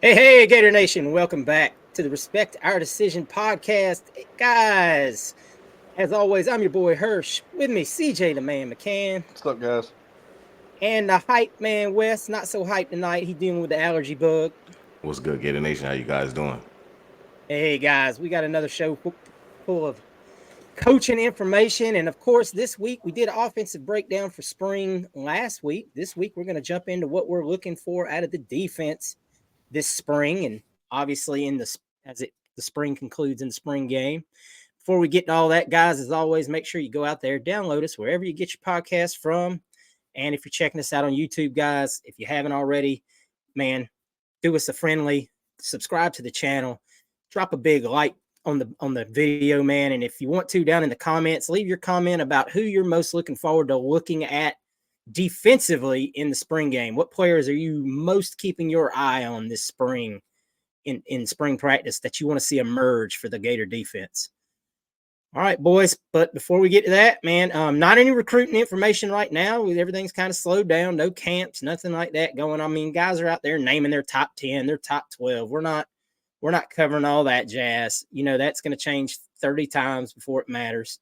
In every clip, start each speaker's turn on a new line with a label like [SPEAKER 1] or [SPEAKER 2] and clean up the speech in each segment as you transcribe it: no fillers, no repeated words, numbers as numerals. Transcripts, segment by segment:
[SPEAKER 1] Hey, Gator Nation, welcome back to the Respect Our Decision podcast. Hey, guys, as always, I'm your boy Hirsch. With me, CJ the Man McCann,
[SPEAKER 2] What's up, guys?
[SPEAKER 1] and the hype man Wes. Not so hype tonight. He dealing with the allergy bug.
[SPEAKER 3] What's good, Gator Nation? How you guys doing?
[SPEAKER 1] Hey, guys, we got another show full of coaching information. And of course, this week we did an offensive breakdown for spring last week. This week, we're going to jump into what we're looking for out of the defense this spring, and obviously the spring concludes in the spring game. Before we get to all that, guys, as always, make sure you go out there, download us wherever you get your podcast from. And if you're checking us out on YouTube, guys, if you haven't already, man, do us a friendly, subscribe to the channel, drop a big like on the video, man. And if you want to, down in the comments, leave your comment about who you're most looking forward to looking at defensively in the spring game. What players are you most keeping your eye on this spring in spring practice that you want to see emerge for the Gator defense? All right, boys. But before we get to that, man, not any recruiting information right now. Everything's kind of slowed down. No camps, nothing like that going on. I mean, guys are out there naming their top 10, their top 12. We're not covering all that jazz. You know, that's going to change 30 times before it matters.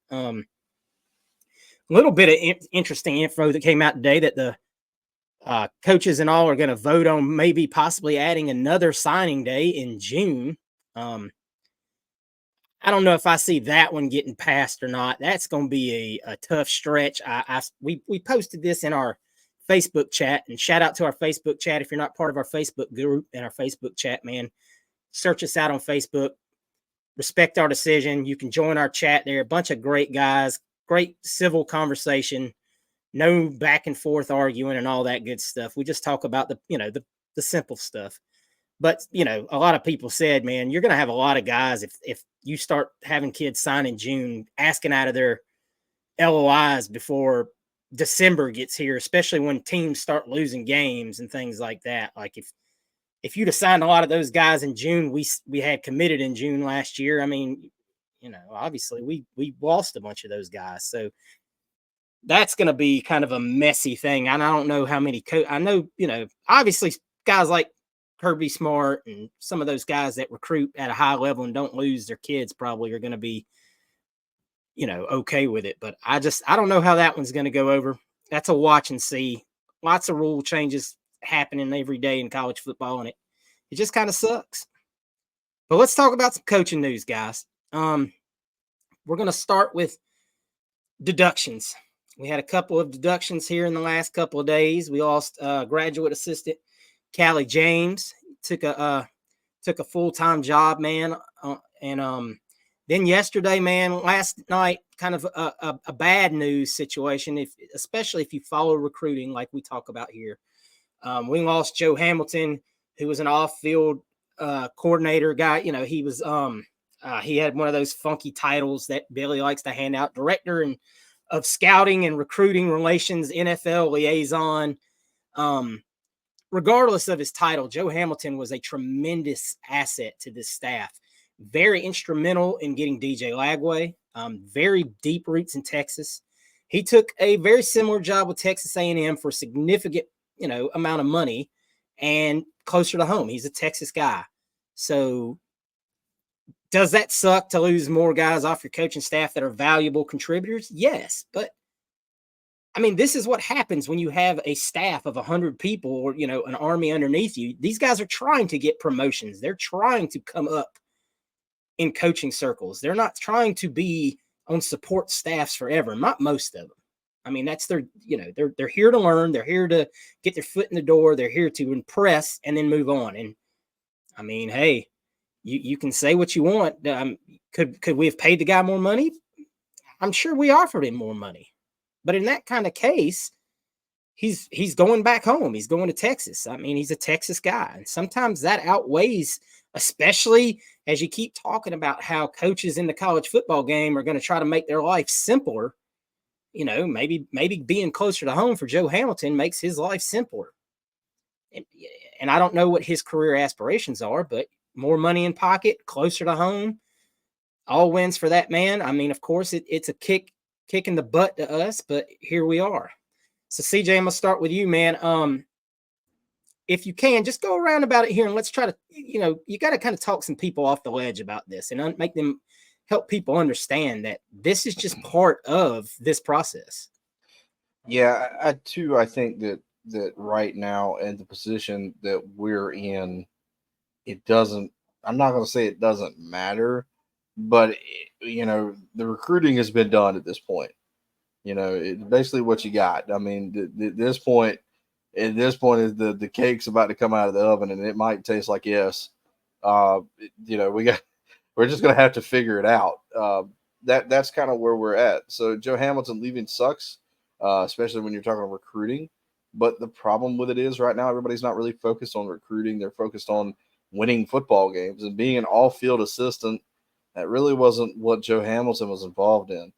[SPEAKER 1] A little bit of interesting info that came out today that the coaches and all are going to vote on maybe possibly adding another signing day in June. I don't know if I see that one getting passed or not. That's going to be a tough stretch. We posted this in our Facebook chat, and shout out to our Facebook chat. If you're not part of our Facebook group and our Facebook chat, man, search us out on Facebook. Respect Our Decision. You can join our chat there. A bunch of great guys, great civil conversation, no back and forth arguing and all that good stuff. We just talk about the simple stuff. But, a lot of people said, man, you're going to have a lot of guys if you start having kids sign in June, asking out of their LOIs before December gets here, especially when teams start losing games and things like that. Like if you'd have signed a lot of those guys in June, we had committed in June last year. I mean, obviously we lost a bunch of those guys. So that's going to be kind of a messy thing. And I don't know how many I know, obviously guys like Kirby Smart and some of those guys that recruit at a high level and don't lose their kids probably are going to be, okay with it. But I don't know how that one's going to go over. That's a watch and see. Lots of rule changes happening every day in college football, and it just kind of sucks. But let's talk about some coaching news, guys. We're going to start with deductions. We had a couple of deductions here in the last couple of days. We lost graduate assistant Callie James, took a full-time job, man. And then yesterday, man, last night, kind of a bad news situation, especially if you follow recruiting like we talk about here. We lost Joe Hamilton, who was an off-field coordinator guy. He was he had one of those funky titles that Billy likes to hand out, director of scouting and recruiting relations, NFL liaison. Regardless of his title, Joe Hamilton was a tremendous asset to this staff. Very instrumental in getting DJ Lagway, very deep roots in Texas. He took a very similar job with Texas A&M for a significant, amount of money and closer to home. He's a Texas guy. So does that suck to lose more guys off your coaching staff that are valuable contributors? Yes, but I mean, this is what happens when you have a staff of 100 people or, an army underneath you. These guys are trying to get promotions. They're trying to come up in coaching circles. They're not trying to be on support staffs forever. Not most of them. I mean, that's they're here to learn. They're here to get their foot in the door. They're here to impress and then move on. And I mean, hey, you can say what you want. Could we have paid the guy more money? I'm sure we offered him more money. But in that kind of case, he's going back home. He's going to Texas. I mean, he's a Texas guy. And sometimes that outweighs, especially as you keep talking about how coaches in the college football game are going to try to make their life simpler. Maybe being closer to home for Joe Hamilton makes his life simpler. And I don't know what his career aspirations are, but more money in pocket, closer to home, all wins for that man. I mean, of course, it's a kick in the butt to us, but here we are. So CJ, I'm gonna start with you, man. if you can, just go around about it here and let's try to, you got to kind of talk some people off the ledge about this and make them help people understand that this is just part of this process.
[SPEAKER 2] Yeah, I too. I think that right now in the position that we're in, it doesn't. I'm not going to say it doesn't matter, but the recruiting has been done at this point. It's basically what you got. I mean, at this point is the cake's about to come out of the oven, and it might taste like yes. We're just gonna have to figure it out. That's kind of where we're at. So Joe Hamilton leaving sucks, especially when you're talking recruiting. But the problem with it is right now everybody's not really focused on recruiting. They're focused on winning football games and being an all-field assistant. That really wasn't what Joe Hamilton was involved in.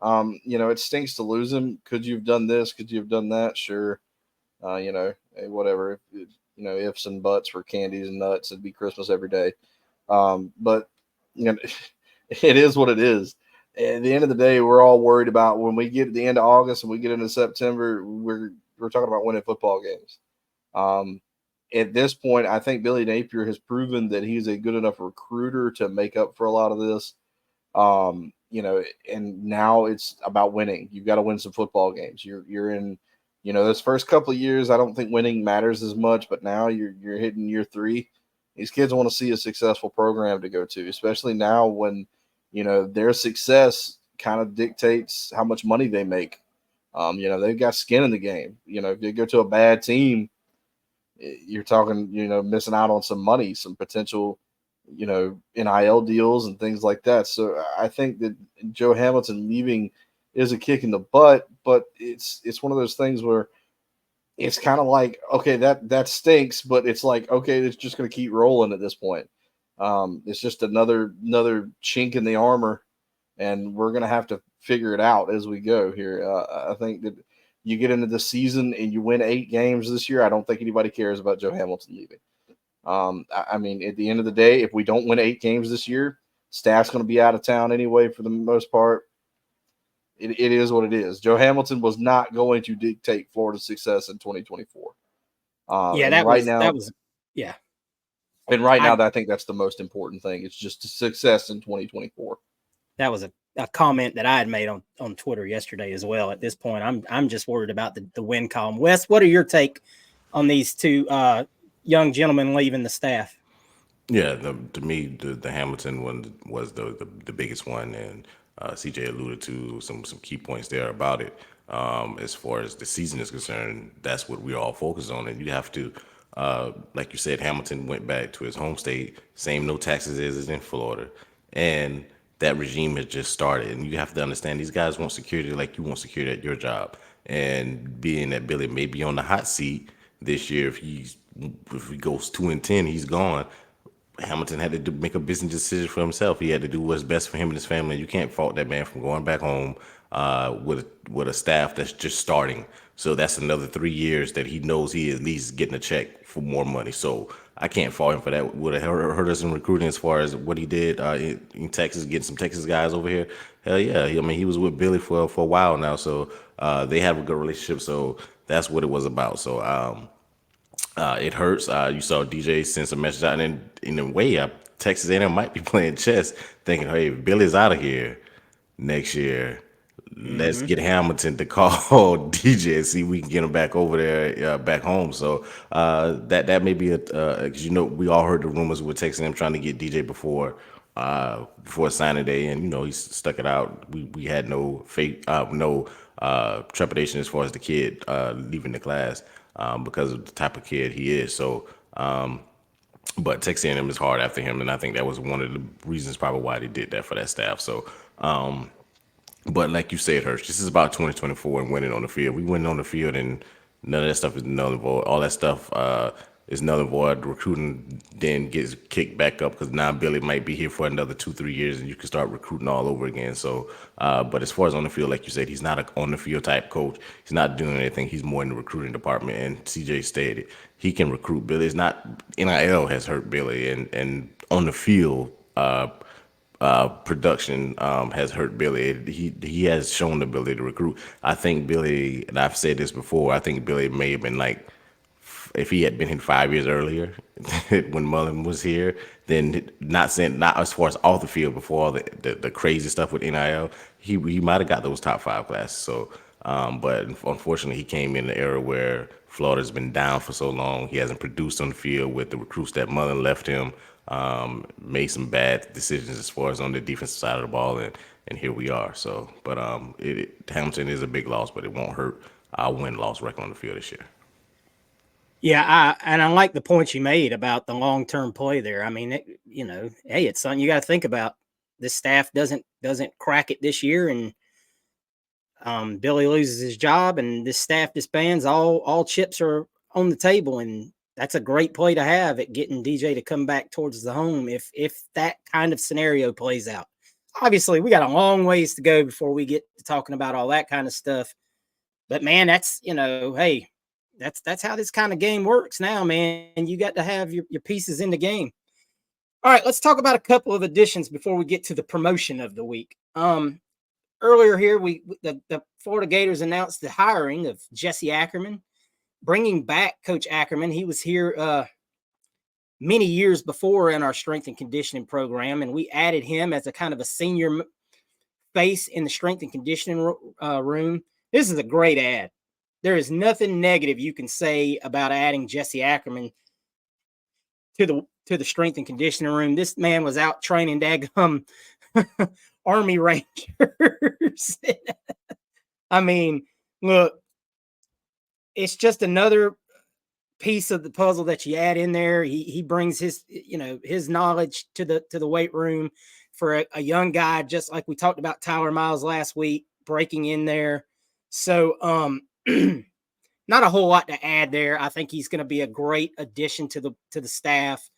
[SPEAKER 2] It stinks to lose him. Could you have done this? Could you have done that? Sure. Whatever. Ifs and buts for candies and nuts. It'd be Christmas every day. But you know, it is what it is. At the end of the day, we're all worried about when we get to the end of August and we get into September. We're talking about winning football games. At this point, I think Billy Napier has proven that he's a good enough recruiter to make up for a lot of this. And now it's about winning. You've got to win some football games. You're in, those first couple of years, I don't think winning matters as much, but now you're hitting year 3. These kids want to see a successful program to go to, especially now when, their success kind of dictates how much money they make. They've got skin in the game. If they go to a bad team, you're talking, missing out on some money, some potential, NIL deals and things like that. So I think that Joe Hamilton leaving is a kick in the butt, but it's one of those things where it's kind of like, okay, that stinks, but it's like, okay, it's just going to keep rolling at this point. It's just another chink in the armor, and we're going to have to figure it out as we go here. I think that you get into the season and you win 8 games this year, I don't think anybody cares about Joe Hamilton leaving. I mean, at the end of the day, if we don't win 8 games this year, staff's going to be out of town anyway for the most part. It is what it is. Joe Hamilton was not going to dictate Florida's success in 2024.
[SPEAKER 1] Yeah,
[SPEAKER 2] that
[SPEAKER 1] was yeah.
[SPEAKER 2] And right now, I think that's the most important thing. It's just success in 2024.
[SPEAKER 1] That was a comment that I had made on Twitter yesterday as well. At this point, I'm just worried about the win column. Wes, what are your take on these two young gentlemen leaving the staff?
[SPEAKER 3] Yeah, to me, the Hamilton one was the biggest one, and CJ alluded to some key points there about it. As far as the season is concerned, that's what we all focus on, and you have to, like you said, Hamilton went back to his home state, same no taxes as in Florida, and that regime has just started, and you have to understand these guys want security like you want security at your job, and being that Billy may be on the hot seat this year, if he goes 2-10, he's gone. Hamilton had to make a business decision for himself. He had to do what's best for him and his family. You can't fault that man from going back home with a staff that's just starting. So that's another 3 years that he knows he at least getting a check for more money. So I can't fault him for that. Would have hurt us in recruiting as far as what he did in Texas, getting some Texas guys over here. Hell yeah. I mean, he was with Billy for a while now. So they have a good relationship. So that's what it was about. So it hurts. You saw DJ send some message out, and then in a way, Texas A&M might be playing chess, thinking, "Hey, if Billy's out of here next year. Let's get Hamilton to call DJ and see if we can get him back over there, back home." So that may be because we all heard the rumors with Texas A&M trying to get DJ before signing day, and he stuck it out. We had no faith, no trepidation as far as the kid leaving the class. Because of the type of kid he is. So, but Texas A&M is hard after him, and I think that was one of the reasons probably why they did that for that staff. So, but like you said, Hirsch, this is about 2024 and winning on the field. We win on the field, and none of that stuff is null and void. All that stuff is null and void. Recruiting then gets kicked back up because now Billy might be here for another 2-3 years, and you can start recruiting all over again. So, but as far as on the field, like you said, he's not an on the field type coach. He's not doing anything. He's more in the recruiting department. And CJ stated he can recruit Billy. It's not NIL has hurt Billy, and on the field. Production has hurt Billy. He has shown the ability to recruit. I think Billy, and I've said this before, I think Billy may have been like if he had been here 5 years earlier when Mullen was here, then not as far as off the field before all the crazy stuff with NIL, he might have got those top five classes. So, but unfortunately, he came in an era where Florida's been down for so long. He hasn't produced on the field with the recruits that Mullen left him. Made some bad decisions as far as on the defensive side of the ball, and here we are. So, but Hamilton is a big loss, but it won't hurt our win-loss record on the field this year.
[SPEAKER 1] Yeah, I like the point you made about the long-term play there. I mean, hey, it's something you got to think about. This staff doesn't crack it this year, and Billy loses his job, and this staff disbands. All chips are on the table, and that's a great play to have at getting DJ to come back towards the home if that kind of scenario plays out. Obviously, we got a long ways to go before we get to talking about all that kind of stuff. But man, that's hey. That's how this kind of game works now, man. You got to have your pieces in the game. All right, let's talk about a couple of additions before we get to the promotion of the week. Earlier here, the Florida Gators announced the hiring of Jesse Ackerman, bringing back Coach Ackerman. He was here many years before in our strength and conditioning program, and we added him as a kind of a senior face in the strength and conditioning room. This is a great ad. There is nothing negative you can say about adding Jesse Ackerman to the strength and conditioning room. This man was out training daggum Army Rangers. I mean, look, it's just another piece of the puzzle that you add in there. He brings his knowledge to the weight room for a young guy, just like we talked about Tyler Miles last week, breaking in there. So, not a whole lot to add there. I think he's going to be a great addition to the staff.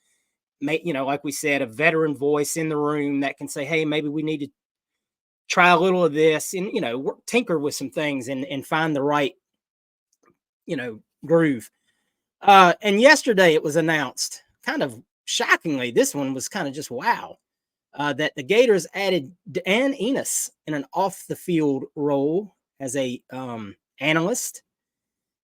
[SPEAKER 1] Like we said, a veteran voice in the room that can say, hey, maybe we need to try a little of this and, tinker with some things and find the right, groove. And yesterday it was announced, kind of shockingly, this one was kind of just wow, that the Gators added Dan Enos in an off the field role as a analyst.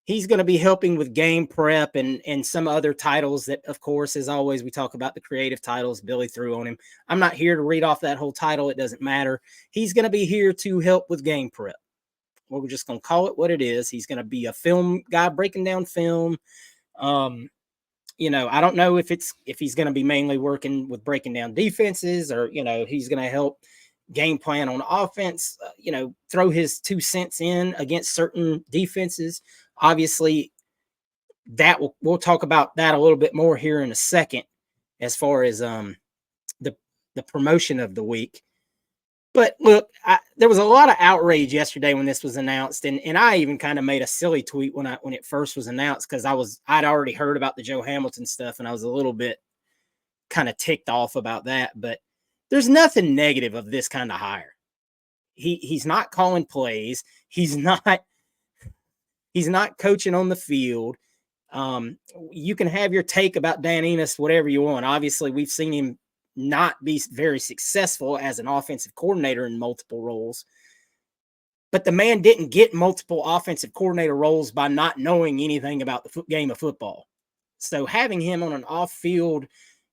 [SPEAKER 1] He's going to be helping with game prep and some other titles that, of course, as always, we talk about the creative titles Billy threw on him. I'm not here to read off that whole title. It doesn't matter. He's going to be here to help with game prep. We're just going to call it what it is. He's going to be a film guy breaking down film. I don't know if he's going to be mainly working with breaking down defenses or, he's going to help game plan on offense, throw his 2 cents in against certain defenses. Obviously, that we'll talk about that a little bit more here in a second, as far as the promotion of the week. But look, there was a lot of outrage yesterday when this was announced, and I even kind of made a silly tweet when it first was announced because I'd already heard about the Joe Hamilton stuff, and I was a little bit kind of ticked off about that. But there's nothing negative of this kind of hire. He's not calling plays. He's not coaching on the field. You can have your take about Dan Enos, whatever you want. Obviously, we've seen him not be very successful as an offensive coordinator in multiple roles. But the man didn't get multiple offensive coordinator roles by not knowing anything about the game of football. So having him on an off-field,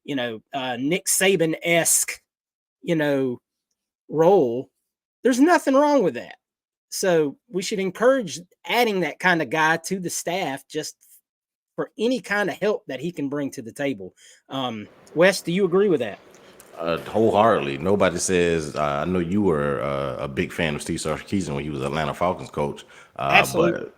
[SPEAKER 1] Nick Saban-esque, role, there's nothing wrong with that. So we should encourage adding that kind of guy to the staff just for any kind of help that he can bring to the table. Wes, do you agree with that?
[SPEAKER 3] Wholeheartedly. Nobody says. I know you were a big fan of Steve Sarkisian when he was Atlanta Falcons coach.
[SPEAKER 1] Absolutely.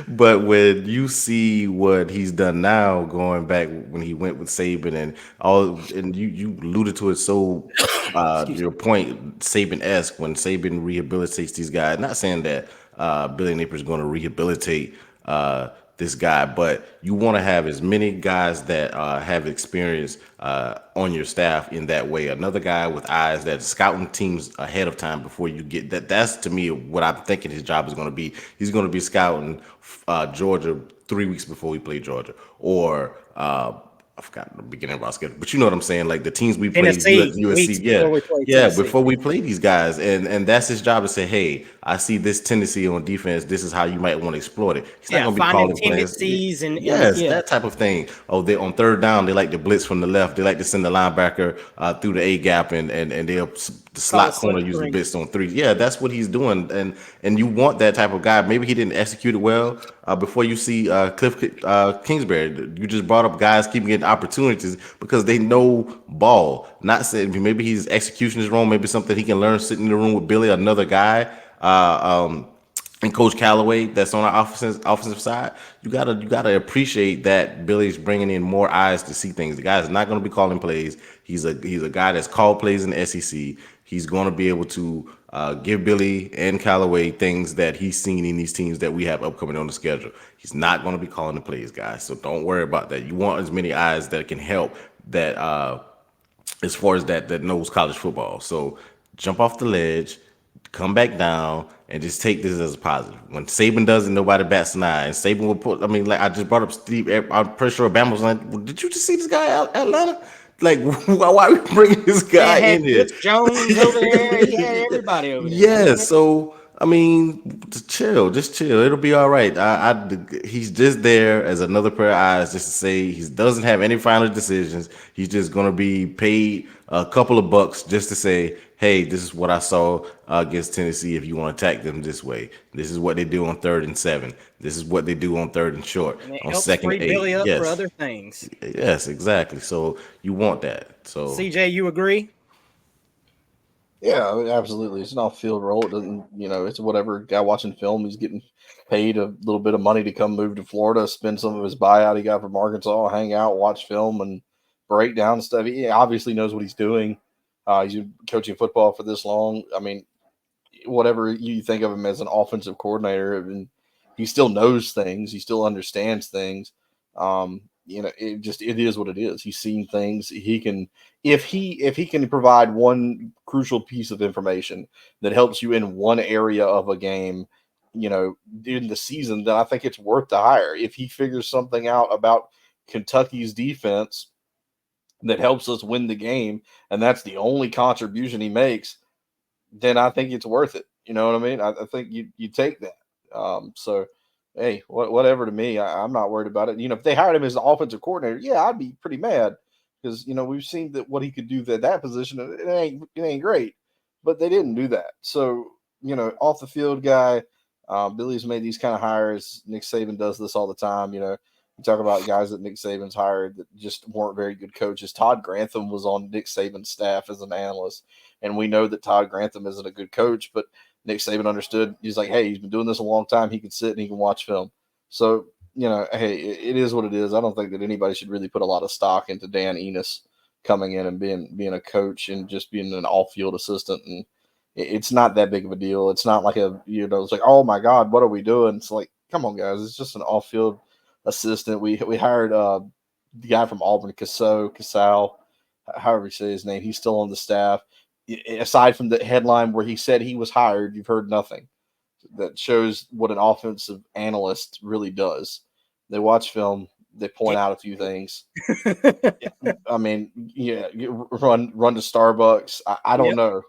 [SPEAKER 3] But when you see what he's done now, going back when he went with Saban and all, and you alluded to it so your point, Saban-esque, when Saban rehabilitates these guys. Not saying that Billy Napier is going to rehabilitate this guy, but you want to have as many guys that have experience on your staff in that way. Another guy with eyes that scouting teams ahead of time before you get that. That's to me what I'm thinking his job is going to be. He's going to be scouting Georgia 3 weeks before we play Georgia, or I forgot the beginning of our schedule, but you know what I'm saying. Like the teams we played,
[SPEAKER 1] Tennessee
[SPEAKER 3] USC,
[SPEAKER 1] weeks before we play Tennessee.
[SPEAKER 3] before we play these guys, and that's his job to say, hey, I see this tendency on defense. This is how you might want to exploit it. He's not going to be
[SPEAKER 1] finding
[SPEAKER 3] calling plays.
[SPEAKER 1] tendencies and
[SPEAKER 3] That type of thing. Oh, they on third down, they like to blitz from the left. They like to send the linebacker through the A gap, and they'll the slot corner usually blitz on three. Yeah, that's what he's doing, and you want that type of guy. Maybe he didn't execute it well. Before you see Cliff Kingsbury, you just brought up guys keeping getting opportunities because they know ball. Not saying maybe his execution is wrong. Maybe something he can learn sitting in the room with Billy, another guy, and Coach Callaway that's on our offensive side. You gotta appreciate that Billy's bringing in more eyes to see things. The guy's not going to be calling plays. He's a guy that's called plays in the SEC. He's going to be able to give Billy and Callaway things that he's seen in these teams that we have upcoming on the schedule. He's not going to be calling the plays, guys. So don't worry about that. You want as many eyes that can help that as far as that knows college football. So jump off the ledge, come back down, and just take this as a positive. When Saban does it, nobody bats an eye. And Saban will put, I mean, like I just brought up Steve, I'm pretty sure Bama was like, well, did you just see this guy out Atlanta? Like, why are we bringing this guy in here?
[SPEAKER 1] Jones over there. He had everybody over there.
[SPEAKER 3] Yeah, so I mean, just chill. It'll be all right. He's just there as another pair of eyes, just to say he doesn't have any final decisions. He's just gonna be paid a couple of bucks just to say, hey, this is what I saw against Tennessee. If you want to attack them this way, this is what they do on 3rd and 7. This is what they do on 3rd and short.
[SPEAKER 1] And it
[SPEAKER 3] on
[SPEAKER 1] helps
[SPEAKER 3] 2nd
[SPEAKER 1] free
[SPEAKER 3] and 8.
[SPEAKER 1] Billy up for other things.
[SPEAKER 3] Yes, exactly. So you want that. So
[SPEAKER 1] CJ, you agree?
[SPEAKER 2] Yeah, absolutely. It's an off-field role. It doesn't, it's whatever guy watching film. He's getting paid a little bit of money to come move to Florida, spend some of his buyout he got from Arkansas, hang out, watch film, and break down stuff. He obviously knows what he's doing. He's been coaching football for this long. I mean, whatever you think of him as an offensive coordinator, I mean, he still knows things. He still understands things. It is what it is. He's seen things. He can, if he can provide one crucial piece of information that helps you in one area of a game, in the season, then I think it's worth the hire. If he figures something out about Kentucky's defense that helps us win the game, and that's the only contribution he makes, then I think it's worth it. You know what I mean? I think you take that. So, hey, whatever to me, I'm not worried about it. If they hired him as an offensive coordinator, yeah, I'd be pretty mad because, we've seen that what he could do at that position. It ain't great, but they didn't do that. So, off the field guy, Billy's made these kind of hires. Nick Saban does this all the time. You talk about guys that Nick Saban's hired that just weren't very good coaches. Todd Grantham was on Nick Saban's staff as an analyst, and we know that Todd Grantham isn't a good coach, but Nick Saban understood. He's like, hey, he's been doing this a long time. He can sit and he can watch film. So, hey, it is what it is. I don't think that anybody should really put a lot of stock into Dan Enos coming in and being a coach and just being an off-field assistant. And it's not that big of a deal. It's not like it's like, oh my God, what are we doing? It's like, come on, guys. It's just an off-field assistant. We hired the guy from Auburn, Casal, however you say his name. He's still on the staff. Aside from the headline where he said he was hired, you've heard nothing. That shows what an offensive analyst really does. They watch film, they point out a few things. I mean, run to Starbucks. I don't know.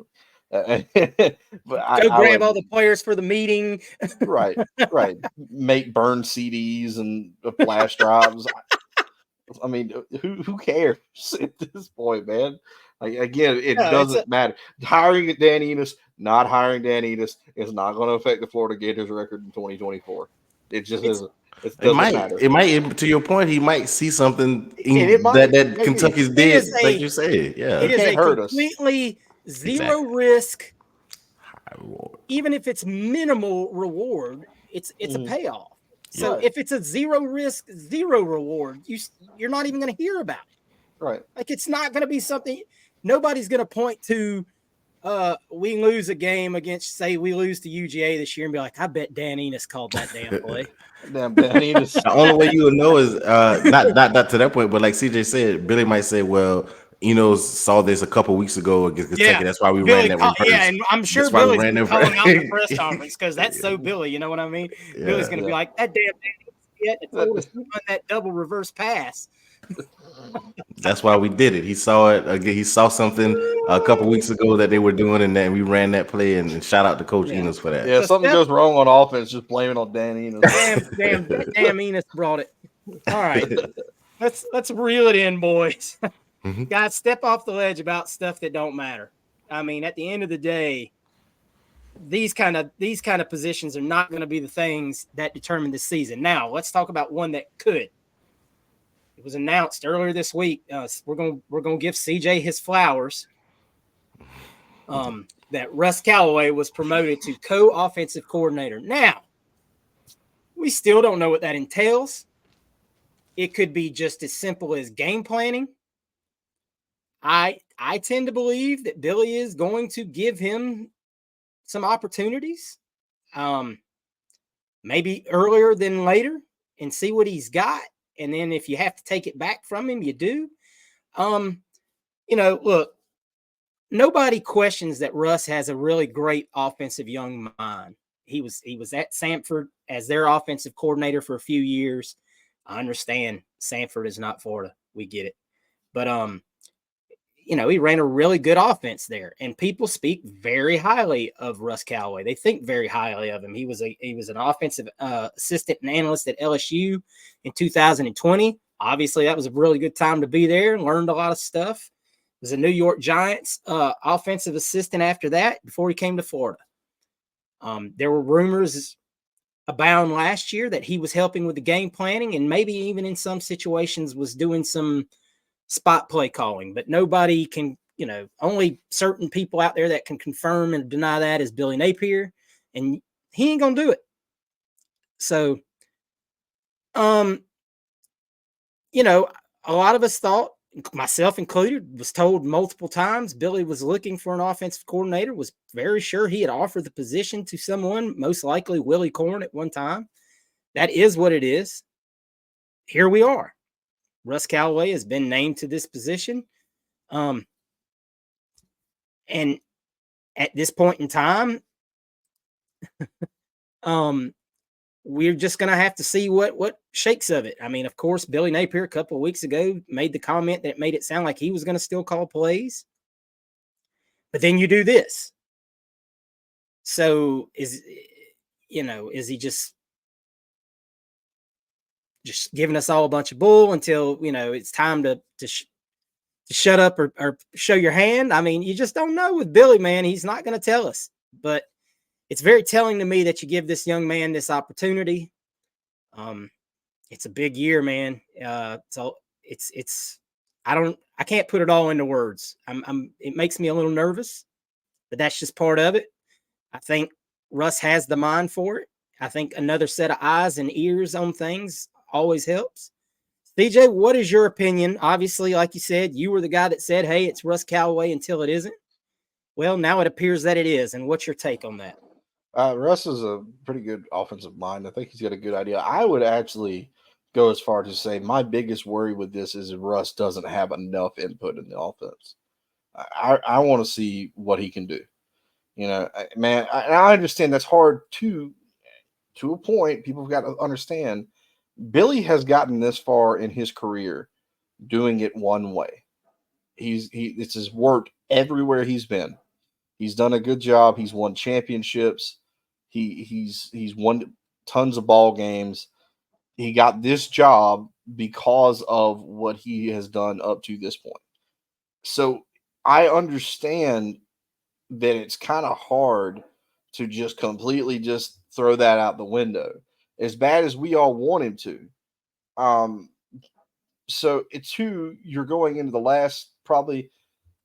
[SPEAKER 2] But
[SPEAKER 1] Go grab all the players for the meeting.
[SPEAKER 2] Right. Make burn CDs and flash drives. I mean, who cares at this point, man? Like, again, it doesn't matter. Hiring Dan Enos, not hiring Dan Enos is not going to affect the Florida Gators record in 2024. It just isn't. It doesn't matter.
[SPEAKER 3] It might, to your point, he might see something that Kentucky's did, like you said. Yeah,
[SPEAKER 1] it is a completely zero risk. Even if it's minimal reward, it's a payoff. So if it's a zero risk, zero reward, you're not even going to hear about it.
[SPEAKER 2] Right.
[SPEAKER 1] Like, it's not going to be something. Nobody's going to point to. We lose a game against, say, we lose to UGA this year and be like, I bet Dan Enos called that damn play.
[SPEAKER 2] Damn Dan Enos.
[SPEAKER 3] The only way you would know is not to that point, but like CJ said, Billy might say, well, Enos saw this a couple weeks ago against Kentucky. That's why we ran that reverse.
[SPEAKER 1] Yeah, and I'm sure Billy's calling out the press conference because that's so Billy. You know what I mean? Yeah. Billy's going to be like, that damn Enos, it's told us to run that double reverse pass.
[SPEAKER 3] That's why we did it. He saw it again. He saw something a couple weeks ago that they were doing, and then we ran that play. And shout out to Coach
[SPEAKER 1] Yeah.
[SPEAKER 3] Enos for that.
[SPEAKER 2] Yeah,
[SPEAKER 1] So
[SPEAKER 2] something
[SPEAKER 1] Steph,
[SPEAKER 2] goes wrong on offense, just blame it on Dan Enos.
[SPEAKER 1] damn, Enos brought it. All right, let's reel it in, boys. Guys, step off the ledge about stuff that don't matter. I mean, at the end of the day, these kind of positions are not going to be the things that determine the season. Now, let's talk about one that could. It was announced earlier this week. We're gonna give CJ his flowers. That Russ Callaway was promoted to co-offensive coordinator. Now, we still don't know what that entails. It could be just as simple as game planning. I tend to believe that Billy is going to give him some opportunities, maybe earlier than later, and see what he's got. And then if you have to take it back from him, you do. Look, nobody questions that Russ has a really great offensive young mind. He was at Samford as their offensive coordinator for a few years. I understand Samford is not Florida. We get it. But he ran a really good offense there, and people speak very highly of Russ Callaway. They think very highly of him. He was an offensive assistant and analyst at LSU in 2020. Obviously, that was a really good time to be there and learned a lot of stuff. Was a New York Giants offensive assistant after that before he came to Florida. There were rumors abound last year that he was helping with the game planning and maybe even in some situations was doing some spot play calling, but nobody can, only certain people out there that can confirm and deny that is Billy Napier, and he ain't going to do it. So, a lot of us thought, myself included, was told multiple times Billy was looking for an offensive coordinator, was very sure he had offered the position to someone, most likely Willie Corn at one time. That is what it is. Here we are. Russ Callaway has been named to this position. And at this point in time, we're just going to have to see what shakes of it. I mean, of course, Billy Napier a couple of weeks ago made the comment that made it sound like he was going to still call plays. But then you do this. So is he just giving us all a bunch of bull until, it's time to shut up or show your hand? I mean, you just don't know with Billy, man. He's not going to tell us. But it's very telling to me that you give this young man this opportunity. It's a big year, man. So I can't put it all into words. It makes me a little nervous, but that's just part of it. I think Russ has the mind for it. I think another set of eyes and ears on things always helps. CJ, what is your opinion? Obviously, like you said, you were the guy that said, hey, it's Russ Callaway until it isn't. Well, now it appears that it is. And what's your take on that?
[SPEAKER 2] Russ is a pretty good offensive mind. I think he's got a good idea. I would actually go as far to say my biggest worry with this is Russ doesn't have enough input in the offense. I want to see what he can do. Man, I understand that's hard to a point. People have got to understand Billy has gotten this far in his career doing it one way. It's his worked everywhere he's been. He's done a good job. He's won championships. He's won tons of ball games. He got this job because of what he has done up to this point. So I understand that it's kind of hard to just completely just throw that out the window, as bad as we all want him to. So it's who you're going into the last, probably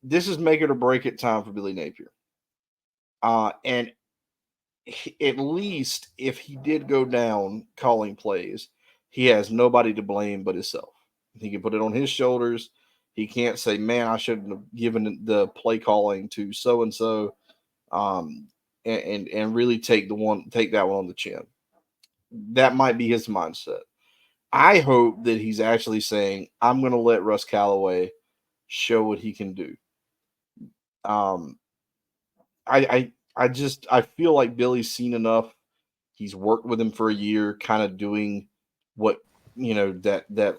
[SPEAKER 2] this is make it or break it time for Billy Napier. And at least if he did go down calling plays, he has nobody to blame but himself. He can put it on his shoulders. He can't say, man, I shouldn't have given the play calling to so and so, and really take that one on the chin. That might be his mindset. I hope that he's actually saying, I'm going to let Russ Callaway show what he can do. I feel like Billy's seen enough. He's worked with him for a year, kind of doing what, that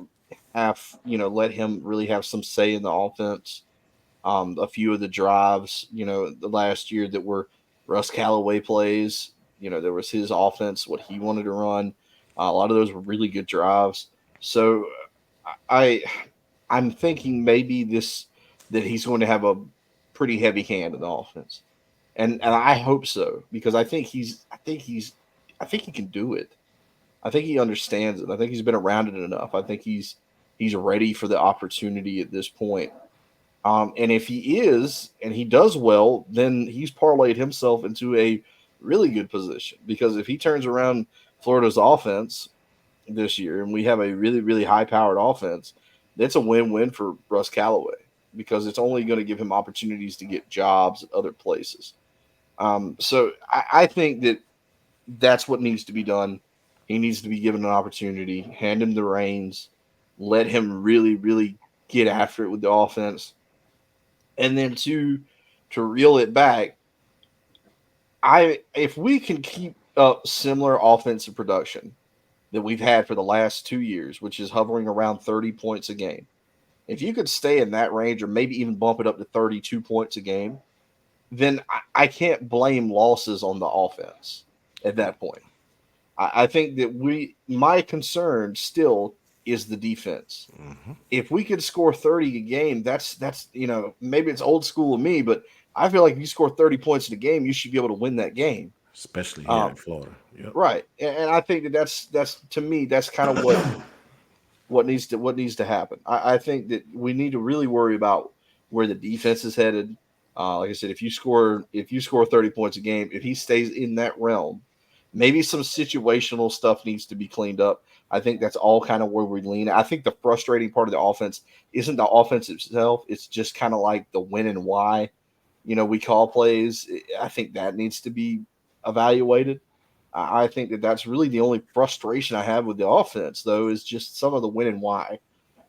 [SPEAKER 2] let him really have some say in the offense. A few of the drives, the last year that were Russ Callaway plays, there was his offense, what he wanted to run. A lot of those were really good drives. So I I'm thinking maybe this that he's going to have a pretty heavy hand in the offense. And I hope so because I think he can do it. I think he understands it. I think he's been around it enough. I think he's ready for the opportunity at this point. And if he is and he does well, then he's parlayed himself into a really good position because if he turns around Florida's offense this year and we have a really, really high powered offense, that's a win win for Russ Callaway because it's only going to give him opportunities to get jobs at other places. So I think that that's what needs to be done. He needs to be given an opportunity, hand him the reins, let him really, really get after it with the offense. And then to reel it back, I if we can keep up similar offensive production that we've had for the last 2 years, which is hovering around 30 points a game. If you could stay in that range or maybe even bump it up to 32 points a game, then I can't blame losses on the offense at that point. I think that my concern still is the defense. If we could score 30 a game, that's maybe it's old school of me, but I feel like if you score 30 points in a game, you should be able to win that game.
[SPEAKER 3] especially here
[SPEAKER 2] Um,
[SPEAKER 3] in Florida. Yep.
[SPEAKER 2] right, and I think that that's to me that's kind of what needs to happen. I think that we need to really worry about where the defense is headed. Like I said, if you score 30 points a game, if he stays in that realm, maybe some situational stuff needs to be cleaned up. I think that's all kind of where we lean. I think the frustrating part of the offense isn't the offense itself. It's just kind of like the when and why, we call plays. I think that needs to be evaluated. I think that that's really the only frustration I have with the offense, though, is just some of the when and why.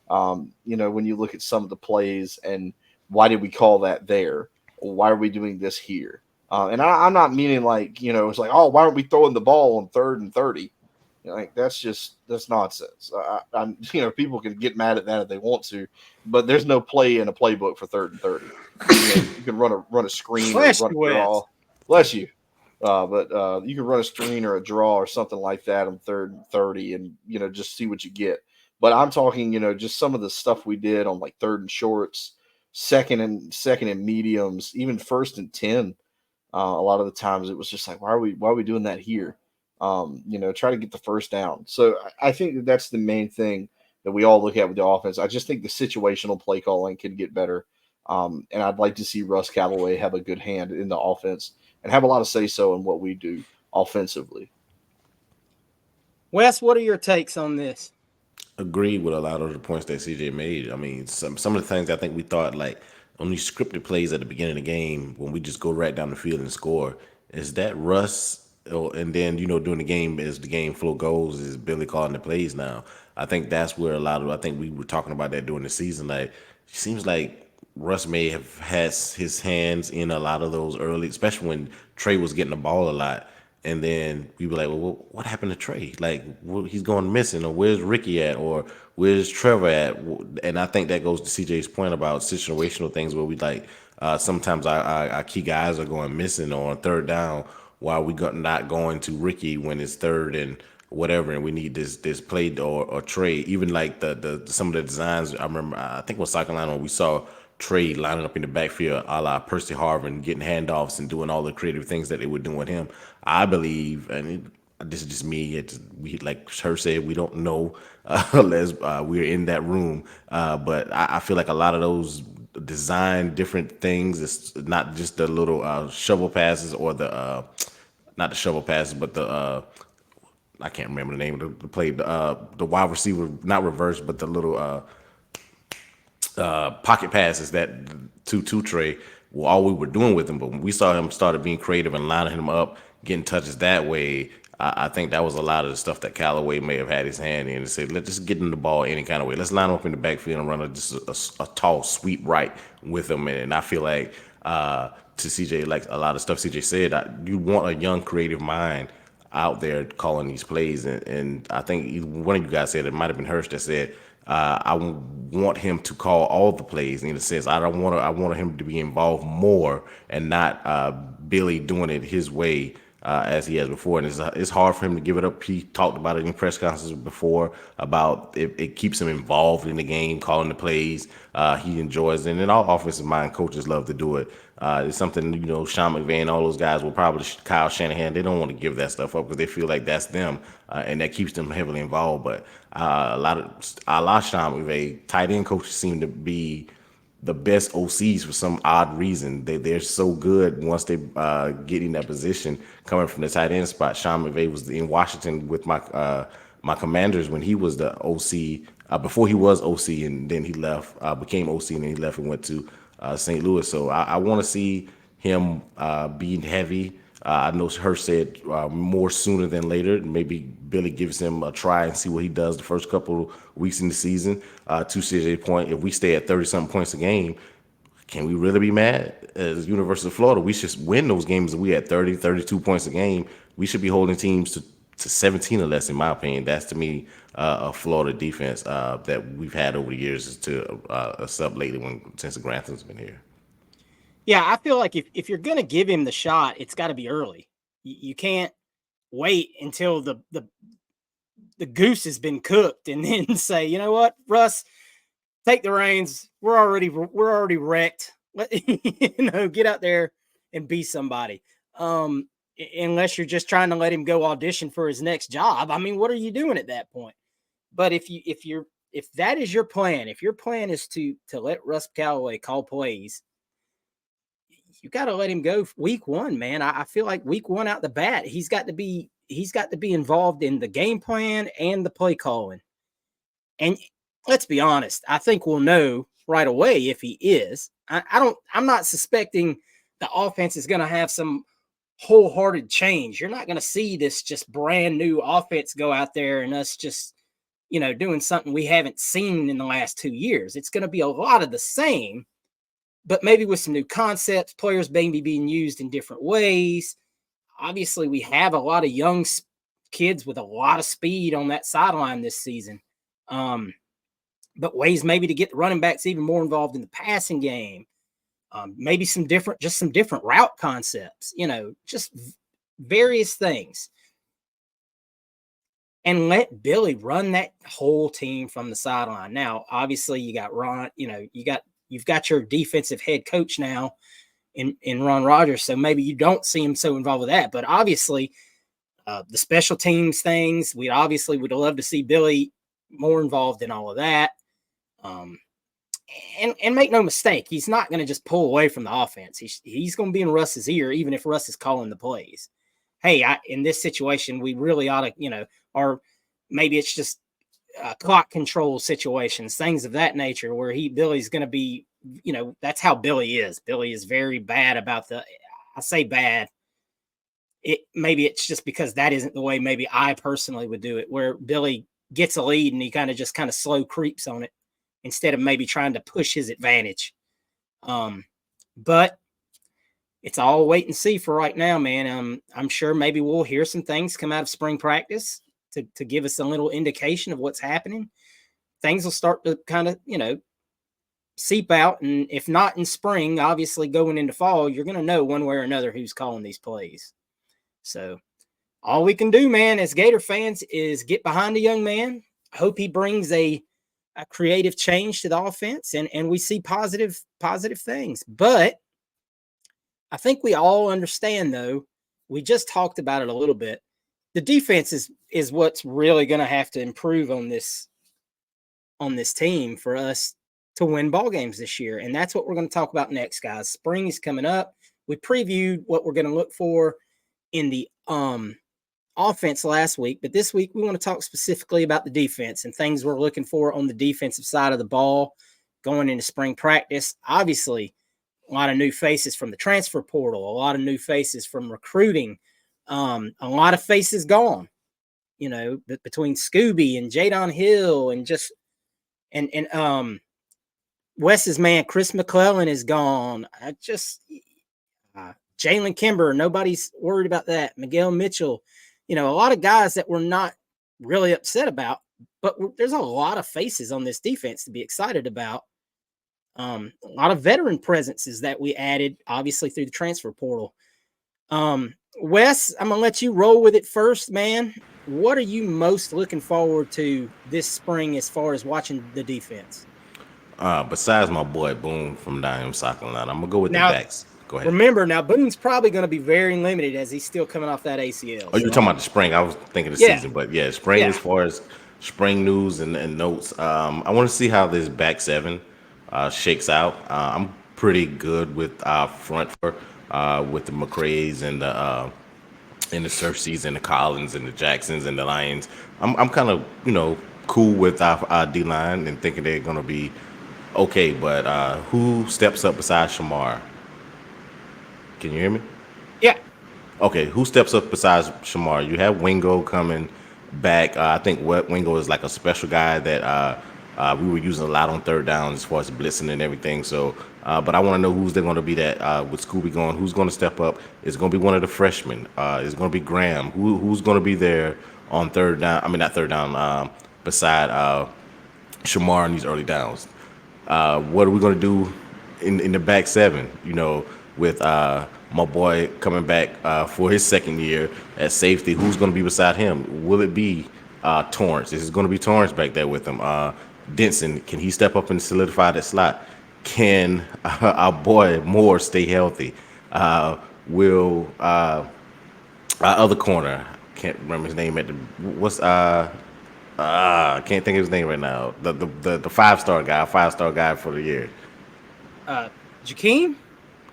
[SPEAKER 2] When you look at some of the plays and why did we call that there? Why are we doing this here? And I'm not meaning like, it's like, oh, why aren't we throwing the ball on 3rd and 30? Like that's nonsense. People can get mad at that if they want to, but there's no play in a playbook for 3rd and 30. You can run a screen or
[SPEAKER 1] Bless
[SPEAKER 2] run
[SPEAKER 1] you,
[SPEAKER 2] a draw.
[SPEAKER 1] Wes.
[SPEAKER 2] Bless you. But you can run a screen or a draw or something like that on 3rd and 30, and just see what you get. But I'm talking, just some of the stuff we did on like 3rd and shorts, second and mediums, even 1st and 10. A lot of the times it was just like, why are we doing that here? Try to get the first down. So I think that that's the main thing that we all look at with the offense. I just think the situational play calling can get better. And I'd like to see Russ Callaway have a good hand in the offense and have a lot of say so in what we do offensively.
[SPEAKER 1] Wes, what are your takes on this?
[SPEAKER 3] Agree with a lot of the points that CJ made. I mean, some of the things I think we thought like on these scripted plays at the beginning of the game when we just go right down the field and score. Is that Russ? And then during the game as the game flow goes, is Billy calling the plays now? I think that's where a lot of I think we were talking about that during the season. Like, it seems like Russ may have had his hands in a lot of those early, especially when Trey was getting the ball a lot. And then we were like, well, what happened to Trey? Like, he's going missing, or where's Ricky at, or where's Trevor at? And I think that goes to CJ's point about situational things where we like sometimes our key guys are going missing on 3rd down while we not going to Ricky when it's 3rd and whatever, and we need this play or Trey. Even like the some of the designs. I remember I think it was South Carolina when we saw Trey lining up in the backfield, a la Percy Harvin, getting handoffs and doing all the creative things that they were doing with him. I believe, and this is just me. We like her said, we don't know unless we're in that room. But I feel like a lot of those design different things. It's not just the little shovel passes or the not the shovel passes, but the I can't remember the name of the play. The wide receiver, not reverse, but the little pocket passes that to Trey. Well, all we were doing with him, but when we saw him started being creative and lining him up, getting touches that way, I think that was a lot of the stuff that Callaway may have had his hand in and said, let's just get him the ball any kind of way. Let's line him up in the backfield and run a tall sweep right with him. And I feel like to CJ, like a lot of stuff CJ said, you want a young creative mind out there calling these plays. And I think one of you guys said, it might have been Hirsch that said, I want him to call all the plays in a sense. I want him to be involved more and not Billy doing it his way as he has before. And it's hard for him to give it up. He talked about it in press conferences before about it keeps him involved in the game, calling the plays. He enjoys it. And all offensive mind coaches love to do it. It's something, Sean McVay and all those guys will probably, Kyle Shanahan, they don't want to give that stuff up because they feel like that's them, and that keeps them heavily involved. But a lot of Sean McVay, tight end coaches seem to be the best OCs for some odd reason. They're so good once they get in that position coming from the tight end spot. Sean McVay was in Washington with my Commanders when he was the OC, before he was OC, and then he left, became OC, and then he left and went to St. Louis. So I want to see him being heavy. I know Hurst said more sooner than later. Maybe Billy gives him a try and see what he does the first couple of weeks in the season. To CJ's point, if we stay at 30-something points a game, can we really be mad? As University of Florida, we should win those games. If we at 30, 32 points a game, we should be holding teams to 17 or less, in my opinion. That's, to me, a Florida defense that we've had over the years to a sub lately since Grantham's been here.
[SPEAKER 1] Yeah, I feel like if you're going to give him the shot, it's got to be early. You can't wait until the goose has been cooked and then say, you know what, Russ, take the reins. We're already wrecked. Get out there and be somebody. Unless you're just trying to let him go audition for his next job. I mean, what are you doing at that point? But if that is your plan, if your plan is to let Russ Callaway call plays, you got to let him go week one, man. I feel like week one out the bat, he's got to be involved in the game plan and the play calling. And let's be honest, I think we'll know right away if he is. I'm not suspecting the offense is going to have some wholehearted change. You're not going to see this just brand new offense go out there and us just, doing something we haven't seen in the last 2 years. It's going to be a lot of the same, but maybe with some new concepts, players maybe being used in different ways. Obviously, we have a lot of young kids with a lot of speed on that sideline this season. But ways maybe to get the running backs even more involved in the passing game. Maybe some different route concepts, just various things. And let Billy run that whole team from the sideline. Now, obviously, you got Ron, you've got your defensive head coach now in Ron Rogers, so maybe you don't see him so involved with that. But obviously, the special teams things, would love to see Billy more involved in all of that. And make no mistake, he's not going to just pull away from the offense. He's going to be in Russ's ear, even if Russ is calling the plays. Hey, in this situation, we really ought to, or maybe it's just clock control situations, things of that nature, where Billy's going to be, that's how Billy is. Billy is very bad about I say bad. Maybe it's just because that isn't the way maybe I personally would do it, where Billy gets a lead and he kind of slow creeps on it instead of maybe trying to push his advantage. But it's all wait and see for right now, man. I'm sure maybe we'll hear some things come out of spring practice to give us a little indication of what's happening. Things will start to kind of, seep out. And if not in spring, obviously going into fall, you're going to know one way or another who's calling these plays. So all we can do, man, as Gator fans, is get behind the young man. I hope he brings a creative change to the offense and we see positive things. But I think we all understand, though, we just talked about it a little bit. The defense is what's really going to have to improve on this team for us to win ball games this year. And that's what we're going to talk about next, guys. Spring is coming up. We previewed what we're going to look for in the offense last week, but this week we want to talk specifically about the defense and things we're looking for on the defensive side of the ball going into spring practice. Obviously, a lot of new faces from the transfer portal, a lot of new faces from recruiting, a lot of faces gone, between Scooby and Jadon Hill and Wes's man, Chris McClellan is gone. Jalen Kimber, nobody's worried about that. Miguel Mitchell, a lot of guys that we're not really upset about but there's a lot of faces on this defense to be excited about. A lot of veteran presences that we added, obviously through the transfer portal. Wes, I'm gonna let you roll with it first, man. What are you most looking forward to this spring as far as watching the defense?
[SPEAKER 3] Besides my boy Boone from down in South Carolina, I'm gonna go with the
[SPEAKER 1] Now,
[SPEAKER 3] backs. Go ahead.
[SPEAKER 1] remember, now Boone's probably going to be very limited as he's still coming off that ACL.
[SPEAKER 3] Oh, you're
[SPEAKER 1] So,
[SPEAKER 3] talking about the spring. I was thinking the
[SPEAKER 1] yeah,
[SPEAKER 3] season, but yeah, spring
[SPEAKER 1] yeah,
[SPEAKER 3] as far as spring news and notes. I want to see how this back seven shakes out. I'm pretty good with front four, with the McCrays and the Cersei's and the Collins and the Jacksons and the Lions. I'm kind of cool with our D line and thinking they're gonna be okay. But who steps up besides Shamar? Can you hear me?
[SPEAKER 1] yeah.
[SPEAKER 3] Okay, who steps up besides Shamar? You have Wingo coming back. I think what Wingo is like a special guy that we were using a lot on third down as far as blitzing and everything. So, but I want to know who's they're going to be that with Scooby going. Who's going to step up? It's going to be one of the freshmen. It's going to be Graham. Who's going to be there on third down? I mean, not third down. Beside Shamar in these early downs. What are we going to do in the back seven? With my boy coming back for his second year at safety. Who's going to be beside him? Will it be Torrance? Is it going to be Torrance back there with him? Denson, can he step up and solidify that slot? Can our boy Moore stay healthy? Will our other corner, can't remember his name at the what's I can't think of his name right now. The 5-star guy, 5-star guy for the year.
[SPEAKER 1] Jakeem?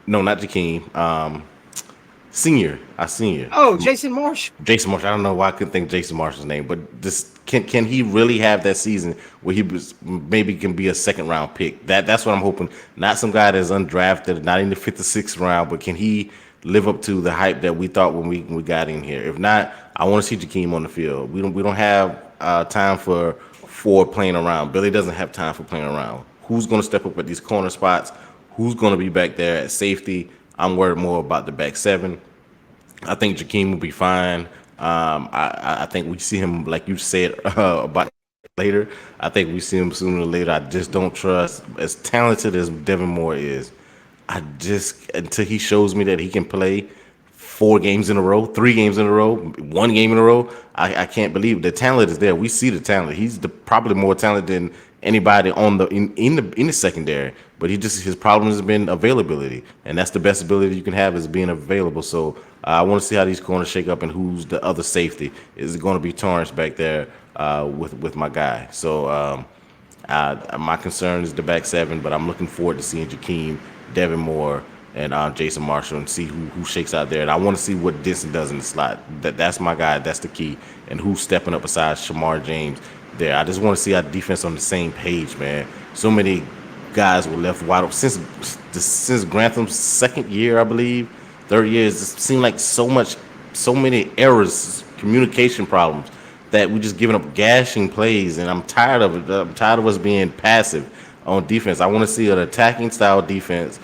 [SPEAKER 3] No, not Jakeem. Senior, our senior.
[SPEAKER 1] Oh, Jason Marsh.
[SPEAKER 3] Jason Marshall. I don't know why I couldn't think Jason Marshall's name, but this can he really have that season where he was maybe can be a second round pick? That's what I'm hoping. Not some guy that's undrafted, not in the 5th or 6th round, but can he live up to the hype that we thought when we got in here? If not, I want to see Jakeem on the field. We don't have time for playing around. Billy doesn't have time for playing around. Who's going to step up at these corner spots? Who's going to be back there at safety? I'm worried more about the back seven. I think Jakeem will be fine. I think we see him, like you said, about later. I think we see him sooner or later. I just don't trust, as talented as Devin Moore is, I just, until he shows me that he can play 4 games in a row, 3 games in a row, 1 game in a row, I can't believe the talent is there. We see the talent. He's probably more talented than anybody on in the secondary. But his problem has been availability, and that's the best ability you can have is being available. So I want to see how these corners shake up and who's the other safety. Is it going to be Torrance back there with my guy? So my concern is the back seven, but I'm looking forward to seeing Jakeem, Devin Moore, and Jason Marshall and see who shakes out there. And I want to see what Denson does in the slot. That's my guy. That's the key. And who's stepping up besides Shamar James there. I just want to see our defense on the same page, man. So many guys were left wide open since Grantham's second year, I believe, third year. It seemed like so many errors, communication problems that we just giving up gashing plays, and I'm tired of it. I'm tired of us being passive on defense. I want to see an attacking style defense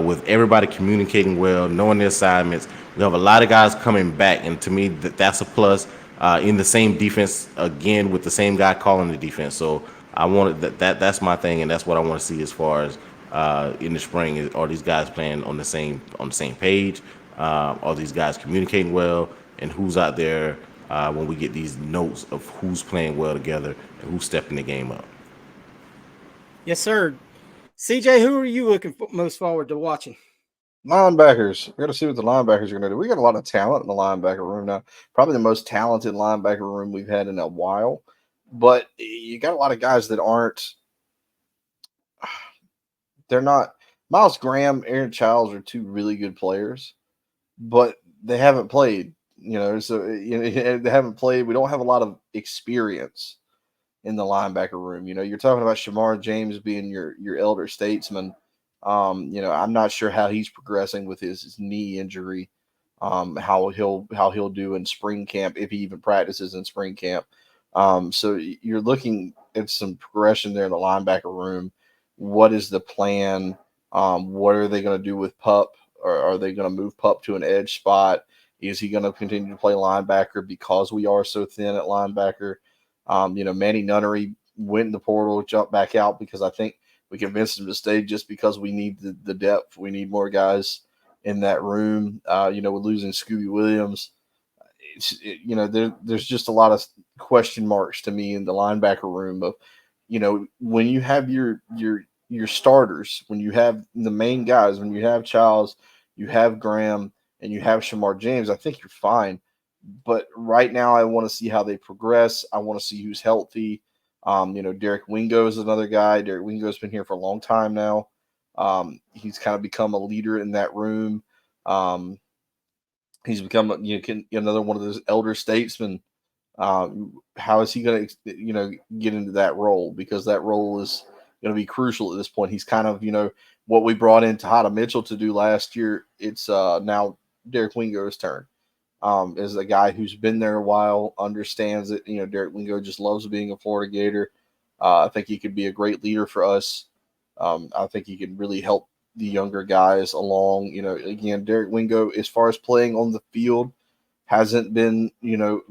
[SPEAKER 3] with everybody communicating well, knowing their assignments. We have a lot of guys coming back, and to me, that's a plus. In the same defense again with the same guy calling the defense. So I wanted that's my thing, and that's what I want to see as far as in the spring. Are these guys playing on the same page? Are these guys communicating well? And who's out there when we get these notes of who's playing well together and who's stepping the game up?
[SPEAKER 1] Yes, sir. CJ, who are you looking most forward to watching?
[SPEAKER 2] Linebackers. We got to see what the linebackers are going to do. We got a lot of talent in the linebacker room now. Probably the most talented linebacker room we've had in a while. But you got a lot of guys that aren't. They're not. Miles Graham, Aaron Childs are 2 really good players, but they haven't played. So they haven't played. We don't have a lot of experience in the linebacker room. You're talking about Shamar James being your elder statesman. I'm not sure how he's progressing with his knee injury. How he'll do in spring camp if he even practices in spring camp. So you're looking at some progression there in the linebacker room. What is the plan? What are they going to do with Pup? Or are they going to move Pup to an edge spot? Is he going to continue to play linebacker because we are so thin at linebacker? Manny Nunnery went in the portal, jumped back out because I think we convinced him to stay just because we need the depth. We need more guys in that room. We're losing Scooby Williams. There's just a lot of question marks to me in the linebacker room of, when you have your starters, when you have the main guys, when you have Childs, you have Graham, and you have Shamar James, I think you're fine. But right now, I want to see how they progress. I want to see who's healthy. Derek Wingo is another guy. Derek Wingo's been here for a long time now. He's kind of become a leader in that room. He's become another one of those elder statesmen. How is he going to get into that role? Because that role is going to be crucial at this point. He's kind of what we brought in Tahada Mitchell to do last year. It's now Derek Wingo's turn. As a guy who's been there a while, understands it. Derek Wingo just loves being a Florida Gator. I think he could be a great leader for us. I think he could really help the younger guys along. Again, Derek Wingo, as far as playing on the field, hasn't been,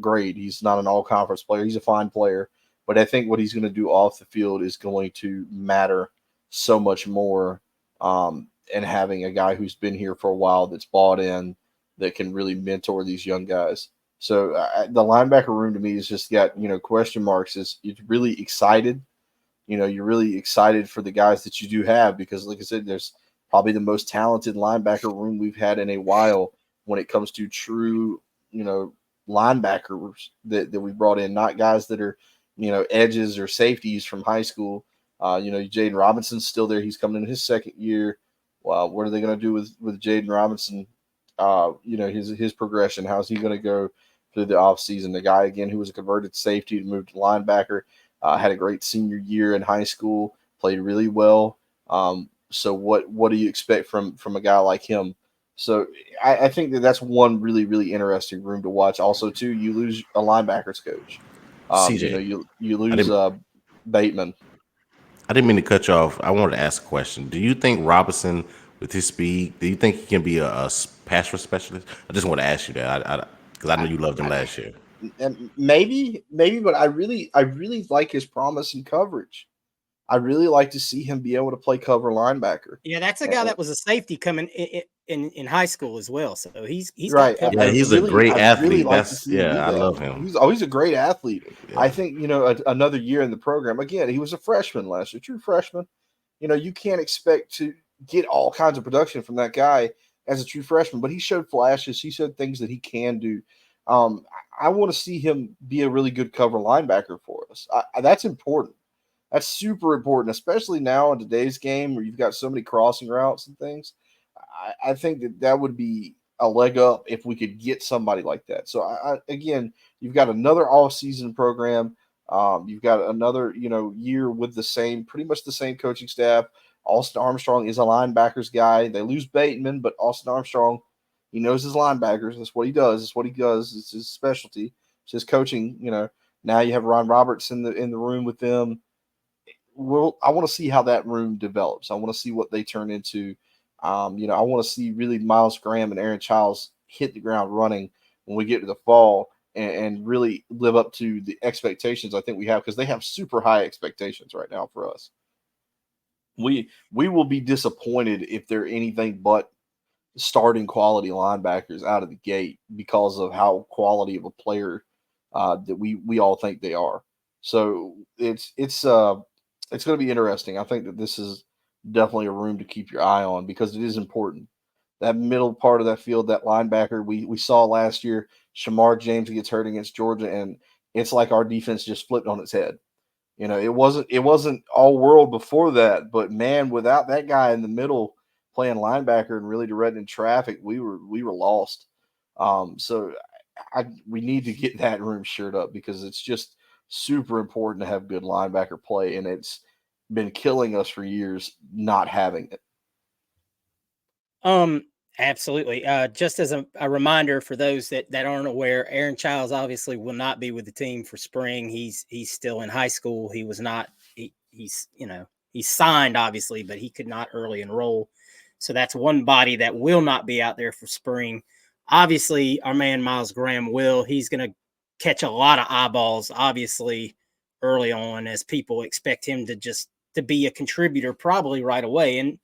[SPEAKER 2] great. He's not an all-conference player. He's a fine player. But I think what he's going to do off the field is going to matter so much more. And having a guy who's been here for a while that's bought in, that can really mentor these young guys. So the linebacker room to me has just got, question marks. It's really excited. You're really excited for the guys that you do have because, like I said, there's probably the most talented linebacker room we've had in a while when it comes to true, linebackers that we brought in, not guys that are, edges or safeties from high school. Jaden Robinson's still there. He's coming in his second year. Well, what are they going to do with Jaden Robinson? His progression. How's he going to go through the offseason? The guy, again, who was a converted safety to move to linebacker, had a great senior year in high school, played really well. So what do you expect from a guy like him? So I think that's one really, really interesting room to watch. Also, too, you lose a linebackers coach.
[SPEAKER 3] CJ,
[SPEAKER 2] You lose Bateman.
[SPEAKER 3] I didn't mean to cut you off. I wanted to ask a question. Do you think Robinson, with his speed, do you think he can be a pass rush specialist? I just want to ask you that because I know you loved him last year.
[SPEAKER 2] And maybe, but I really like his promise in coverage. I really like to see him be able to play cover linebacker.
[SPEAKER 1] Yeah, that's a guy that was a safety coming in high school as well. So he's
[SPEAKER 2] right.
[SPEAKER 1] got
[SPEAKER 3] Yeah, he's a great athlete. I love him.
[SPEAKER 2] He's a great athlete. Yeah. I think another year in the program. Again, he was a freshman last year, true freshman. You can't expect to get all kinds of production from that guy as a true freshman, but he showed flashes. He showed things that he can do. I want to see him be a really good cover linebacker for us. That's important. That's super important, especially now in today's game where you've got so many crossing routes and things. I think that would be a leg up if we could get somebody like that. So, again, you've got another all-season program. You've got another, year with pretty much the same coaching staff. Austin Armstrong is a linebackers guy. They lose Bateman, but Austin Armstrong, he knows his linebackers. That's what he does. It's his specialty. It's his coaching. Now you have Ron Roberts in the room with them. I want to see how that room develops. I want to see what they turn into. I want to see really Miles Graham and Aaron Childs hit the ground running when we get to the fall and really live up to the expectations I think we have, because they have super high expectations right now for us. We will be disappointed if they're anything but starting quality linebackers out of the gate because of how quality of a player that we all think they are. So it's going to be interesting. I think that this is definitely a room to keep your eye on because it is important. That middle part of that field, that linebacker, we saw last year, Shamar James gets hurt against Georgia, and it's like our defense just flipped on its head. It wasn't all world before that, but man, without that guy in the middle playing linebacker and really directing traffic, we were lost. So we need to get that room shored up because it's just super important to have good linebacker play, and it's been killing us for years not having it.
[SPEAKER 1] Absolutely. Just as a reminder for those that aren't aware, Aaron Childs obviously will not be with the team for spring. He's still in high school. He was not. He's signed obviously, but he could not early enroll. So that's one body that will not be out there for spring. Obviously, our man Miles Graham will. He's going to catch a lot of eyeballs. Obviously, early on, as people expect him to be a contributor probably right away. And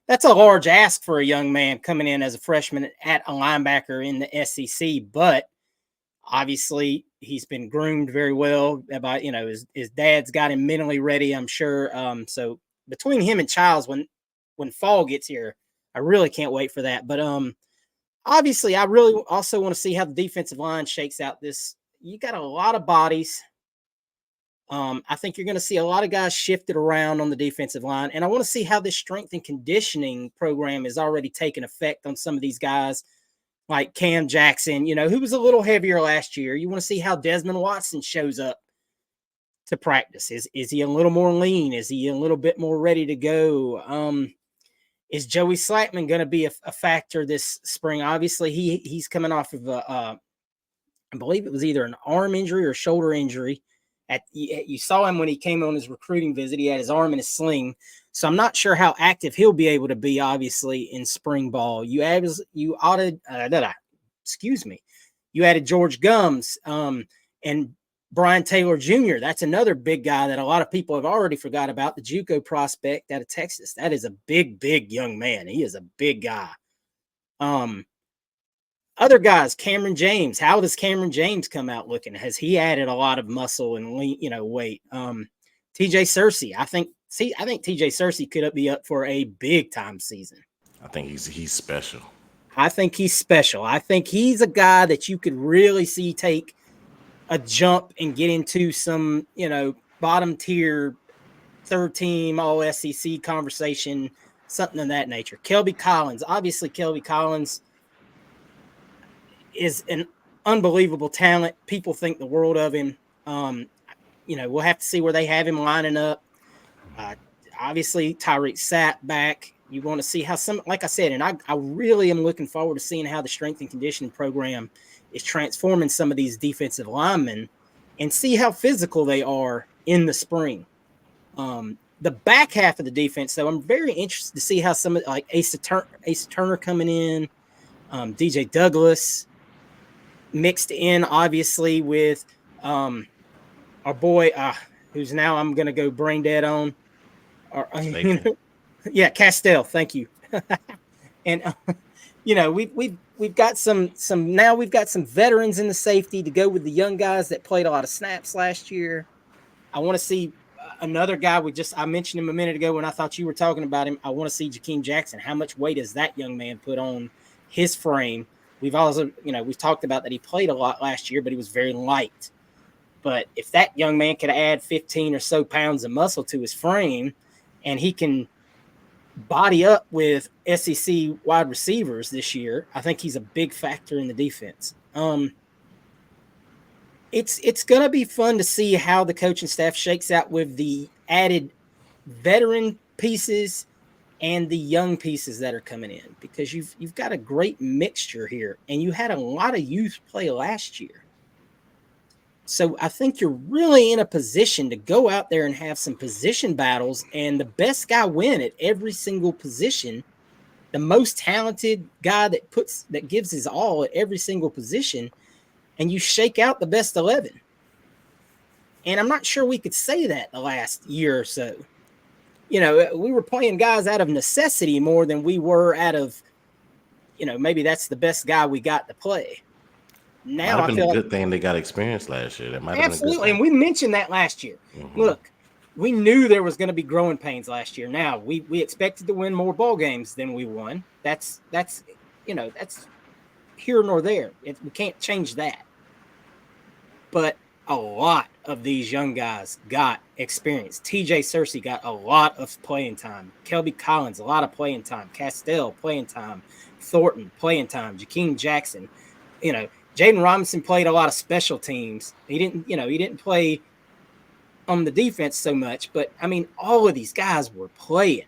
[SPEAKER 1] that's a large ask for a young man coming in as a freshman at a linebacker in the SEC. But obviously, he's been groomed very well. About his dad's got him mentally ready, I'm sure. So between him and Childs, when fall gets here, I really can't wait for that. But obviously, I really also want to see how the defensive line shakes out. You got a lot of bodies. I think you're going to see a lot of guys shifted around on the defensive line, and I want to see how this strength and conditioning program is already taking effect on some of these guys, like Cam Jackson, who was a little heavier last year. You want to see how Desmond Watson shows up to practice. Is he a little more lean? Is he a little bit more ready to go? Is Joey Slackman going to be a factor this spring? Obviously, he's coming off of I believe it was either an arm injury or shoulder injury. You saw him when he came on his recruiting visit. He had his arm in a sling. So I'm not sure how active he'll be able to be, obviously, in spring ball. You added George Gums and Brian Taylor Jr. That's another big guy that a lot of people have already forgot about, the JUCO prospect out of Texas. That is a big, big young man. He is a big guy. Other guys, Cameron James. How does Cameron James come out looking? Has he added a lot of muscle and weight? TJ Searcy. I think TJ Searcy could be up for a big time season.
[SPEAKER 3] I think he's special.
[SPEAKER 1] I think he's special. I think he's a guy that you could really see take a jump and get into some, bottom tier, third team all SEC conversation, something of that nature. Kelby Collins. Obviously, Kelby Collins is an unbelievable talent. People think the world of him. We'll have to see where they have him lining up. Obviously, Tyreek Sapp back. You want to see how like I said, and I really am looking forward to seeing how the strength and conditioning program is transforming some of these defensive linemen and see how physical they are in the spring. The back half of the defense, though, I'm very interested to see how some of like Asa Turner coming in, DJ Douglas, mixed in obviously with our boy who's now I'm going to go brain dead on. Yeah, Castell. Thank you. And we've got some now we've got some veterans in the safety to go with the young guys that played a lot of snaps last year. I want to see another guy I mentioned him a minute ago when I thought you were talking about him. I want to see Jakeem Jackson. How much weight does that young man put on his frame? We've also, we've talked about that he played a lot last year, but he was very light. But if that young man could add 15 or so pounds of muscle to his frame and he can body up with SEC wide receivers this year, I think he's a big factor in the defense. It's going to be fun to see how the coaching staff shakes out with the added veteran pieces and the young pieces that are coming in, because you've got a great mixture here, and you had a lot of youth play last year. So I think you're really in a position to go out there and have some position battles, and the best guy win at every single position. The most talented guy that gives his all at every single position, and you shake out the best 11. And I'm not sure we could say that the last year or so. We were playing guys out of necessity more than we were out of, maybe that's the best guy we got to play. Now
[SPEAKER 3] I feel a good thing they got experience last year. That might have been a good thing.
[SPEAKER 1] And we mentioned that last year. Mm-hmm. Look, we knew there was going to be growing pains last year. Now we expected to win more ball games than we won. That's here nor there. We can't change that. But a lot of these young guys got experience. TJ Searcy got a lot of playing time. Kelby Collins, a lot of playing time. Castell, playing time. Thornton, playing time. Jakeem Jackson. Jaden Robinson played a lot of special teams. He didn't play on the defense so much, but all of these guys were playing.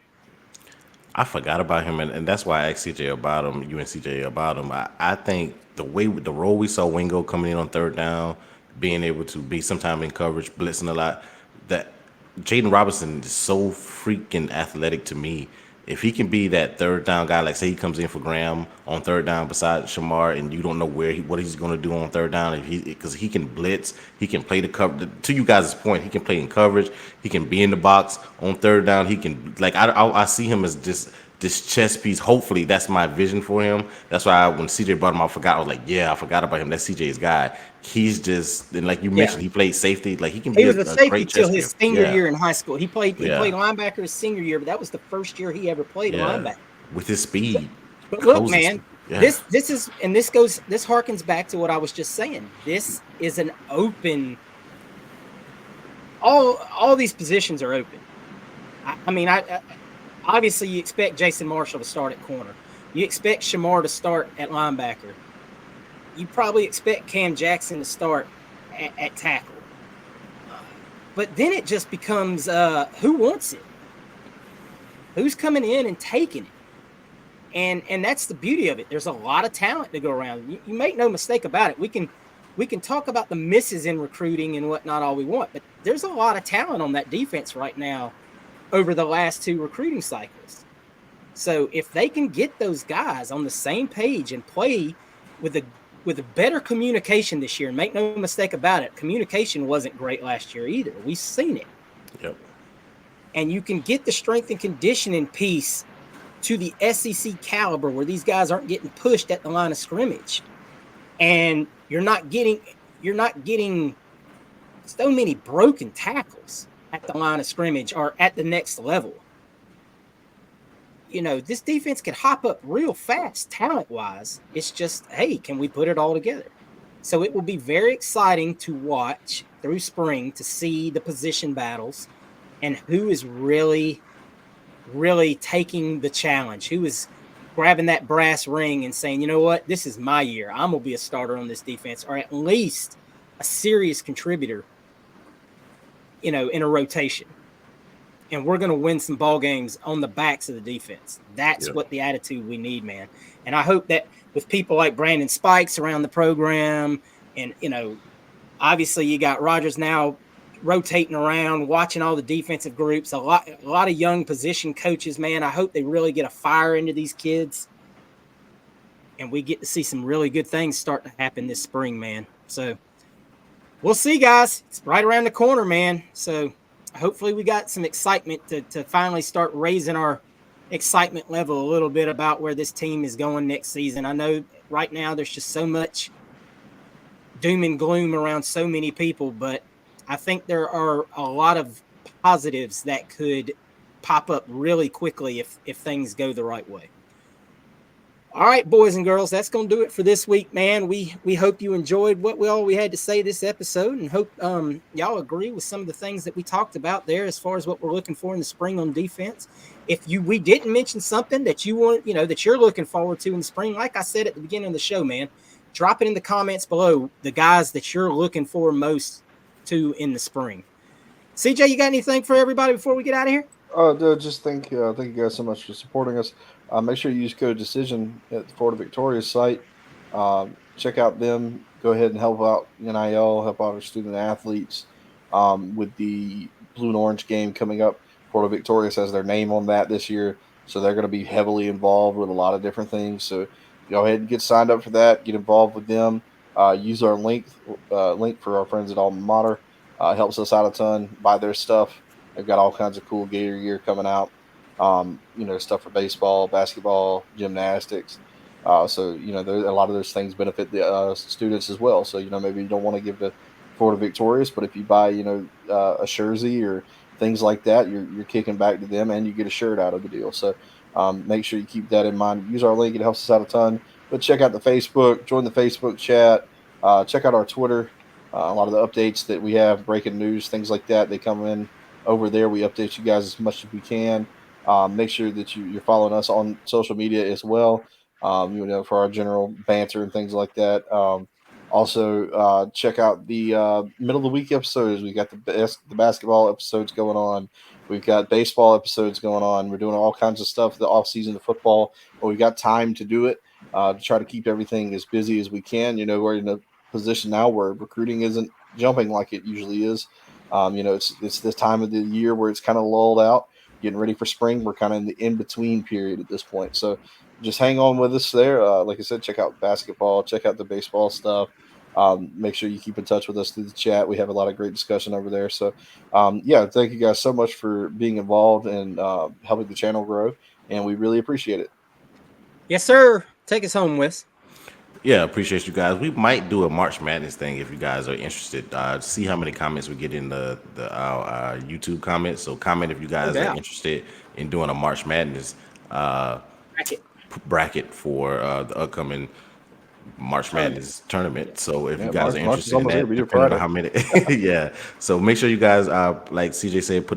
[SPEAKER 3] I forgot about him, and that's why I asked CJ about him, you and CJ about him. I think the role we saw Wingo coming in on third down, being able to be sometime in coverage, blitzing a lot, that Jaden Robinson is so freaking athletic to me If he can be that third down guy, like say he comes in for Graham on third down beside Shamar, and you don't know what he's going to do on third down, because he can blitz, he can play the cover. To you guys' point, he can play in coverage, he can be in the box on third down. He can I see him as just this chess piece. Hopefully, that's my vision for him. That's why when CJ brought him, I forgot. I was like, yeah, I forgot about him. That's CJ's guy. He's just, and like you
[SPEAKER 1] Yeah.
[SPEAKER 3] mentioned, he played safety. Like he can
[SPEAKER 1] He
[SPEAKER 3] be
[SPEAKER 1] was a
[SPEAKER 3] a
[SPEAKER 1] safety
[SPEAKER 3] great chess
[SPEAKER 1] till his
[SPEAKER 3] player.
[SPEAKER 1] senior
[SPEAKER 3] Yeah,
[SPEAKER 1] year in high school. He played
[SPEAKER 3] yeah,
[SPEAKER 1] linebacker his senior year, but that was the first year he ever played
[SPEAKER 3] yeah.
[SPEAKER 1] linebacker.
[SPEAKER 3] With his speed,
[SPEAKER 1] But look,
[SPEAKER 3] closing
[SPEAKER 1] man,
[SPEAKER 3] speed. Yeah,
[SPEAKER 1] this is, and this harkens back to what I was just saying. This is an open, all these positions are open. I obviously you expect Jason Marshall to start at corner. You expect Shamar to start at linebacker. You probably expect Cam Jackson to start at tackle. But then it just becomes who wants it? Who's coming in and taking it? And that's the beauty of it. There's a lot of talent to go around. You make no mistake about it. We can talk about the misses in recruiting and whatnot all we want, but there's a lot of talent on that defense right now over the last 2 recruiting cycles. So if they can get those guys on the same page and play with a better communication this year, and make no mistake about it, communication wasn't great last year either. We've seen it.
[SPEAKER 3] yep.
[SPEAKER 1] And you can get the strength and conditioning piece to the SEC caliber where these guys aren't getting pushed at the line of scrimmage. And you're not getting so many broken tackles at the line of scrimmage or at the next level. This defense could hop up real fast talent-wise. It's just, hey, can we put it all together? So it will be very exciting to watch through spring to see the position battles and who is really, really taking the challenge, who is grabbing that brass ring and saying, you know what, this is my year. I'm going to be a starter on this defense, or at least a serious contributor, in a rotation. And we're going to win some ball games on the backs of the defense. That's
[SPEAKER 3] Yep.
[SPEAKER 1] what the attitude we need, man. And I hope that with people like Brandon Spikes around the program, and, obviously you got Rogers now rotating around, watching all the defensive groups, a lot of young position coaches, man. I hope they really get a fire into these kids, and we get to see some really good things start to happen this spring, man. So we'll see, guys. It's right around the corner, man. So hopefully we got some excitement to finally start raising our excitement level a little bit about where this team is going next season. I know right now there's just so much doom and gloom around so many people, but I think there are a lot of positives that could pop up really quickly if things go the right way. All right, boys and girls, that's going to do it for this week, man. We hope you enjoyed what we had to say this episode, and hope y'all agree with some of the things that we talked about there as far as what we're looking for in the spring on defense. If we didn't mention something that you want, that you're looking forward to in the spring, like I said at the beginning of the show, man, drop it in the comments below, the guys that you're looking for most to in the spring. CJ, you got anything for everybody before we get out of here?
[SPEAKER 2] Just thank you guys so much for supporting us. Make sure you use code Decision at the Florida Victoria site. Check out them. Go ahead and help out NIL, help out our student athletes with the blue and orange game coming up. Florida Victorious has their name on that this year, so they're going to be heavily involved with a lot of different things. So go ahead and get signed up for that. Get involved with them. Use our link for our friends at Alma Mater. Helps us out a ton. Buy their stuff. They've got all kinds of cool Gator gear coming out. Stuff for baseball, basketball, gymnastics. There's a lot of those things benefit the students as well. So, maybe you don't want to give to Florida Victorious, but if you buy, a jersey or things like that, you're kicking back to them and you get a shirt out of the deal. So, make sure you keep that in mind. Use our link. It helps us out a ton. But check out the Facebook, join the Facebook chat, check out our Twitter. A lot of the updates that we have, breaking news, things like that, they come in over there. We update you guys as much as we can. Make sure that you're following us on social media as well, for our general banter and things like that. Also, check out the middle of the week episodes. We got the basketball episodes going on. We've got baseball episodes going on. We're doing all kinds of stuff the off season of football, but we got time to do it to try to keep everything as busy as we can. We're in a position now where recruiting isn't jumping like it usually is. It's this time of the year where it's kind of lulled out. getting ready for spring. We're kind of in the in between period at this point. So just hang on with us there. Like I said, check out basketball, check out the baseball stuff. Make sure you keep in touch with us through the chat. We have a lot of great discussion over there. So, yeah, thank you guys so much for being involved and helping the channel grow. And we really appreciate it.
[SPEAKER 1] Yes, sir. Take us home, Wes.
[SPEAKER 3] Yeah, appreciate you guys. We might do a March Madness thing if you guys are interested. See how many comments we get in our YouTube comments. So comment if you
[SPEAKER 1] No
[SPEAKER 3] guys are
[SPEAKER 1] doubt.
[SPEAKER 3] interested in doing a March Madness
[SPEAKER 1] Bracket.
[SPEAKER 3] bracket for the upcoming March Madness tournament. So if you
[SPEAKER 2] Yeah,
[SPEAKER 3] guys are
[SPEAKER 2] March is
[SPEAKER 3] interested in
[SPEAKER 2] almost here.
[SPEAKER 3] that,
[SPEAKER 2] We do
[SPEAKER 3] depending on
[SPEAKER 2] Friday.
[SPEAKER 3] how many, yeah. So make sure you guys, like CJ said,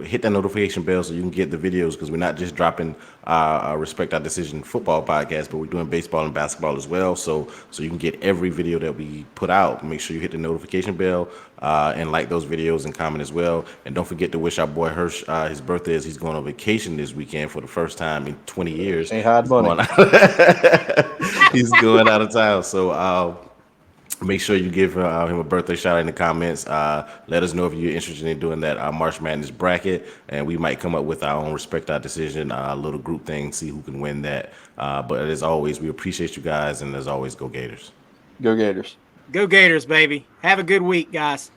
[SPEAKER 3] hit that notification bell so you can get the videos because we're not just dropping Respect Our Decision football podcast, but we're doing baseball and basketball as well. So you can get every video that we put out. Make sure you hit the notification bell and like those videos and comment as well. And don't forget to wish our boy Hirsch his birthday is he's going on vacation this weekend for the first time in 20 years.
[SPEAKER 2] Ain't hide
[SPEAKER 3] He's
[SPEAKER 2] money.
[SPEAKER 3] going he's going out of town. So make sure you give him a birthday shout out in the comments. Let us know if you're interested in doing that March Madness bracket, and we might come up with our own Respect Our Decision little group thing, see who can win that. But as always, we appreciate you guys, and as always, go Gators.
[SPEAKER 2] Go Gators.
[SPEAKER 1] Go Gators, baby. Have a good week, guys.